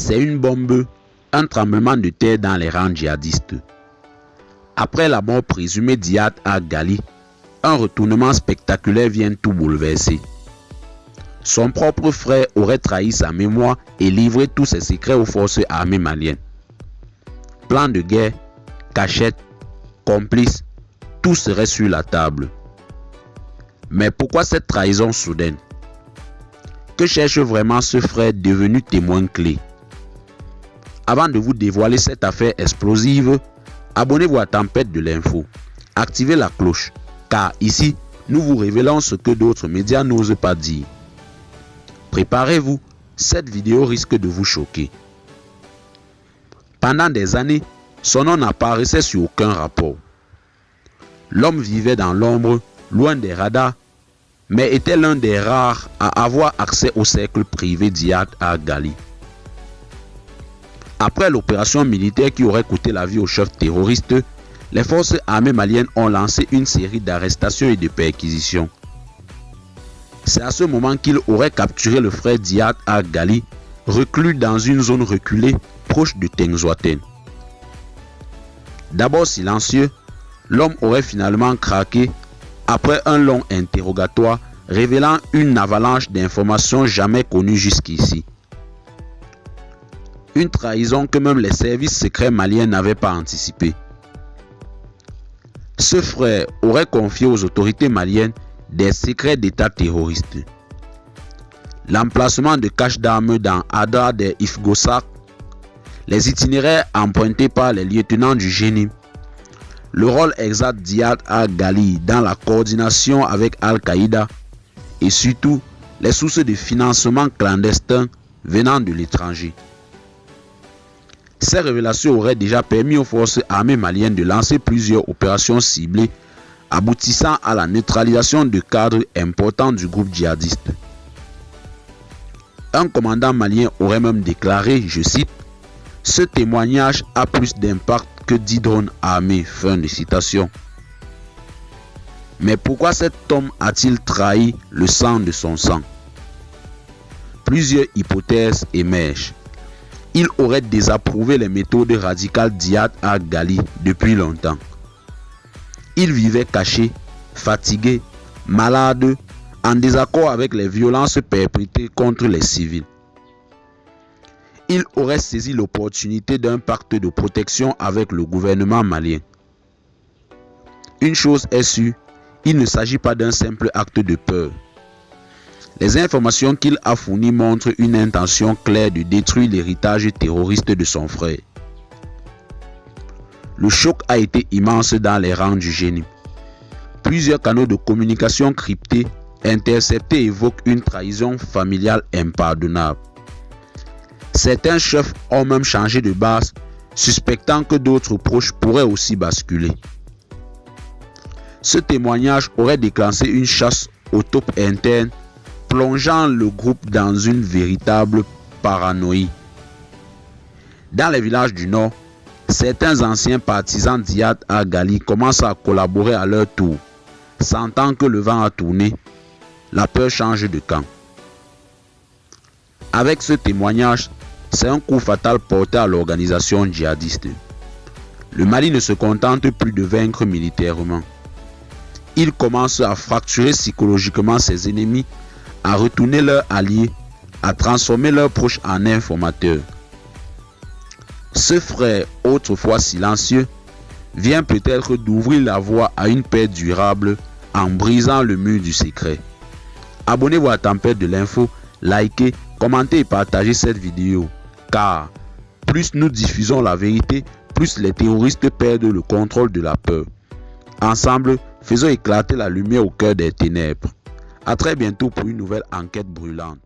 c'est une bombe, un tremblement de terre dans les rangs djihadistes. Après la mort présumée d'Iyad Ag-Ghali, un retournement spectaculaire vient tout bouleverser. Son propre frère aurait trahi sa mémoire et livré tous ses secrets aux forces armées maliennes. Plan de guerre, cachette, complice, tout serait sur la table. Mais pourquoi cette trahison soudaine? Que cherche vraiment ce frère devenu témoin clé? Avant de vous dévoiler cette affaire explosive, abonnez-vous à Tempête de l'info. Activez la cloche, car ici, nous vous révélons ce que d'autres médias n'osent pas dire. Préparez-vous, cette vidéo risque de vous choquer. Pendant des années, son nom n'apparaissait sur aucun rapport. L'homme vivait dans l'ombre, loin des radars, mais était l'un des rares à avoir accès au cercle privé d'Iyad Ag-Ghali. Après l'opération militaire qui aurait coûté la vie au chef terroriste, les forces armées maliennes ont lancé une série d'arrestations et de perquisitions. C'est à ce moment qu'il aurait capturé le frère d'Iyad Ag-Ghali, reclus dans une zone reculée proche de Tengouaten. D'abord silencieux, l'homme aurait finalement craqué après un long interrogatoire révélant une avalanche d'informations jamais connues jusqu'ici. Une trahison que même les services secrets maliens n'avaient pas anticipée. Ce frère aurait confié aux autorités maliennes des secrets d'état terroristes. L'emplacement de caches d'armes dans Adra des Ifgosak, les itinéraires empruntés par les lieutenants du génie, le rôle exact d'Iyad Ag-Ghali dans la coordination avec Al-Qaïda et surtout les sources de financement clandestin venant de l'étranger. Ces révélations auraient déjà permis aux forces armées maliennes de lancer plusieurs opérations ciblées aboutissant à la neutralisation de cadres importants du groupe djihadiste. Un commandant malien aurait même déclaré, je cite, « Ce témoignage a plus d'impact que 10 drones armés ». Fin de citation. Mais pourquoi cet homme a-t-il trahi le sang de son sang? Plusieurs hypothèses émergent. Il aurait désapprouvé les méthodes radicales d'Iyad Ag-Ghali depuis longtemps. Il vivait caché, fatigué, malade, en désaccord avec les violences perpétrées contre les civils. Il aurait saisi l'opportunité d'un pacte de protection avec le gouvernement malien. Une chose est sûre, il ne s'agit pas d'un simple acte de peur. Les informations qu'il a fournies montrent une intention claire de détruire l'héritage terroriste de son frère. Le choc a été immense dans les rangs du génie. Plusieurs canaux de communication cryptés interceptés évoquent une trahison familiale impardonnable. Certains chefs ont même changé de base, suspectant que d'autres proches pourraient aussi basculer. Ce témoignage aurait déclenché une chasse aux taupes internes, plongeant le groupe dans une véritable paranoïa. Dans les villages du Nord, certains anciens partisans d'Iyad Ag-Ghali commencent à collaborer à leur tour. Sentant que le vent a tourné, la peur change de camp. Avec ce témoignage, c'est un coup fatal porté à l'organisation djihadiste. Le Mali ne se contente plus de vaincre militairement. Il commence à fracturer psychologiquement ses ennemis, à retourner leurs alliés, à transformer leurs proches en informateurs. Ce frère, autrefois silencieux, vient peut-être d'ouvrir la voie à une paix durable en brisant le mur du secret. Abonnez-vous à Tempête de l'info, likez, commentez et partagez cette vidéo, car plus nous diffusons la vérité, plus les terroristes perdent le contrôle de la peur. Ensemble, faisons éclater la lumière au cœur des ténèbres. A très bientôt pour une nouvelle enquête brûlante.